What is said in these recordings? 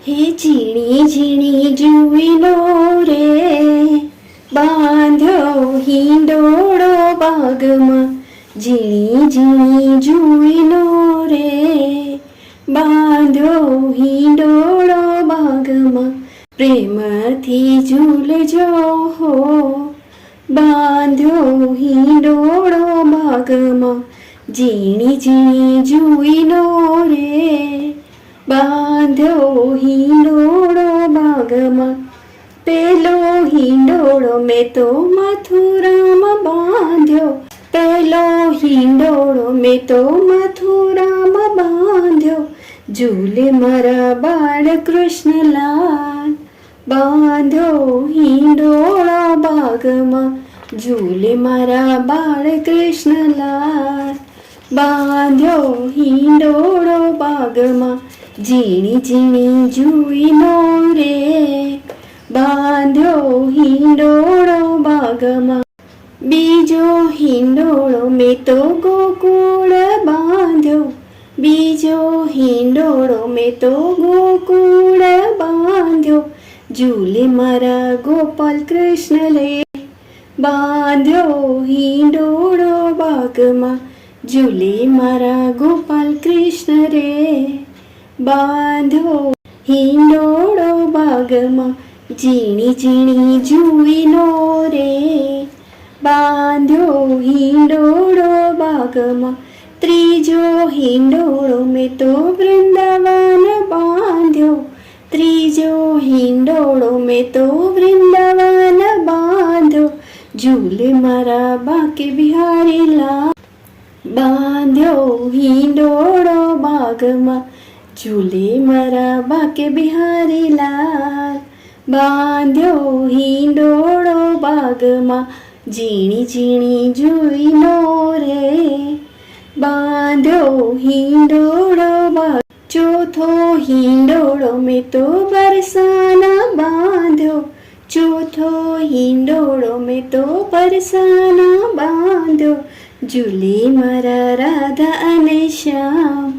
હે ઝીણી ઝીણી જુઈનો રે, બાંધ્યો હિંડોળો બાગમાં. ઝીણી ઝીણી જુઈનો રે, બાંધ્યો હિંડોળો બાગમાં. પ્રેમથી ઝૂલજો હો, બાંધ્યો હિંડોળો બાગમાં. ઝીણી ઝીણી જુઈનો રે, બાંધ્યો હિંડોળો બાગમાં. પેલો હિંડોળો મેં તો મથુરામાં બાંધ્યો, પેલો હિંડોળો મેં તો મથુરામાં બાંધ્યો. ઝૂલે મારા બાળ કૃષ્ણલાલ, બાંધ્યો હિંડોળો બાગમાં. ઝૂલે મારા બાળ કૃષ્ણલાલ, બાંધ્યો હિંડોળો બાગમાં. ઝીણી ઝીણી જુઈનો રે, બાંધ્યો હિંડોળો બાગમાં. બીજો હિંડોળો મેં તો ગોકુળ બાંધ્યો, બીજો હિંડોળો મેં તો ગોકુળ બાંધ્યો. ઝૂલે મારા ગોપાલ કૃષ્ણ રે, બાંધ્યો હિંડોળો બાગમાં. ઝૂલે મારા ગોપાલ કૃષ્ણ રે, બાંધ્યો હિંડોળો બાગમાં. ઝીણી ઝીણી જુઈનો રે, બાંધ્યો હિંડોળો બાગમાં. ત્રીજો હિંડોળો મેં તો વૃંદાવન બાંધ્યો, ત્રીજો હિંડોળો મેં તો વૃંદાવન બાંધ્યો. ઝૂલે મારા બાકે બિહારી લાલ, બાંધ્યો હિંડોળો બાગમાં. ઝૂલે મારા બાકે બિહારી લાલ, બાંધ્યો હિંડોળો બાગમાં. ઝીણી ઝીણી જુઈનો રે, બાંધ્યો હિંડોળો બાગ. ચોથો હિંડોળો મેં તો બરસાના બાંધ્યો, ચોથો હિંડોળો મેં તો બરસાના બાંધ્યો. ઝૂલે મારા રાધા અને શ્યામ,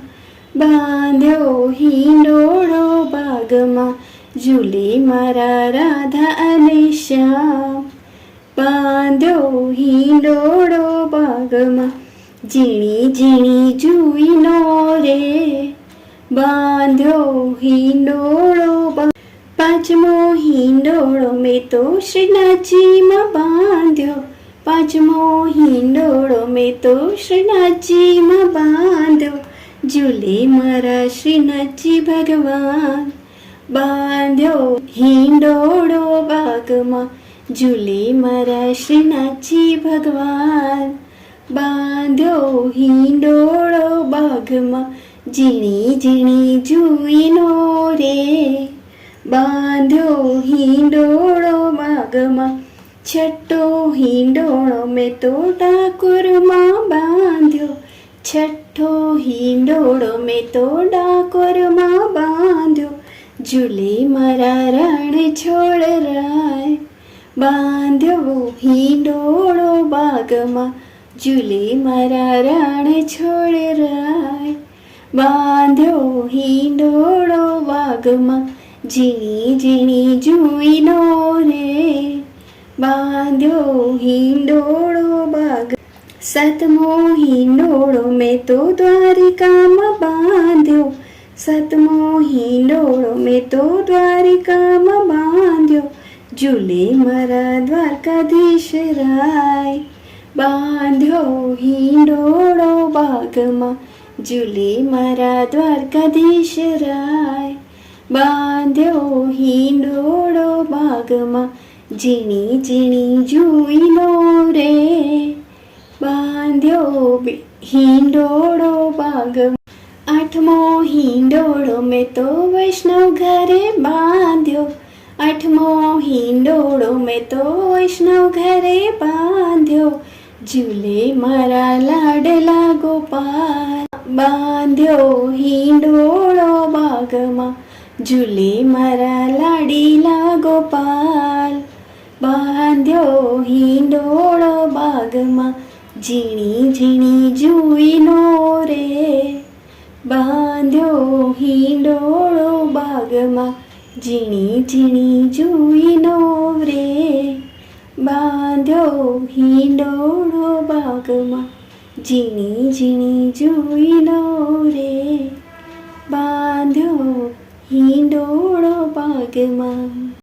બાંધ્યો હિંડોળો બાગમાં. ઝૂલે મારા રાધા અને શ્યામ, બાંધ્યો હિંડોળો બાગમાં. ઝીણી ઝીણી જુઈનો રે, બાંધ્યો હિંડોળો બાગ. પાંચમો હિંડોળો મેં તો શ્રીનાથજીમાં બાંધ્યો, પાંચમો હિંડોળો મેં તો શ્રીનાથજીમાં બાંધ્યો. ઝૂલે મારા શ્રીનાથજી ભગવાન, બાંધ્યો હિંડોળો બાગમાં. ઝૂલે મારા શ્રીનાથજી ભગવાન, બાંધ્યો હિંડોળો બાગમાં. ઝીણી ઝીણી જુઈનો રે, બાંધ્યો હિંડોળો બાગમાં. છઠ્ઠો હિંડોળો મેં તો ડાકોરમાં બાંધ્યો, છઠ્ઠો હિંડોળો મેં તો ડાકોરમાં બાંધ્યો. ઝૂલે મારા રણ છોડ રાય, બાંધ્યો હિંડોળો બાગમાં. ઝૂલે મારા રણ છોડ રાય, બાંધ્યો હિંડોળો બાગમાં. ઝીણી ઝીણી જુઈનો રે, બાંધ્યો હિંડોળો બાગ. સાતમો હિંડોળો મેં તો દ્વારિકામાં બાંધ્યો, સાતમો હિંડોળો મેં તો દ્વારિકામાં બાંધ્યો. ઝૂલે મારા દ્વારકાધીશ રાય, બાંધ્યો હિંડોળો બાગમાં. ઝૂલે મારા દ્વારકાધીશ રાય, બાંધ્યો હિંડોળો બાગમાં. ઝીણી ઝીણી જુઈનો રે, બાંધ્યો હિંડોળો બાગમાં. આઠમો હિંડોળો મેં તો વૈષ્ણવ ઘરે બાંધ્યો, આઠમો હિંડોળો મેં તો વૈષ્ણવ ઘરે બાંધ્યો. ઝૂલે મારા લાડલા ગોપાલ, બાંધ્યો હિંડોળો બાગમાં. ઝૂલે મારા લાડીલા ગોપાલ, બાંધ્યો હિંડોળો બાગમાં. ઝીણી ઝીણી જુઈનો રે, બાંધ્યો હિંડોળો બાગ. બાગમાં ઝીણી ઝીણી જુઈનો રે બાંધ્યો હિંડોળો બાગમાં ઝીણી ઝીણી જુઈનો રે બાંધ્યો હિંડોળો બાગમાં.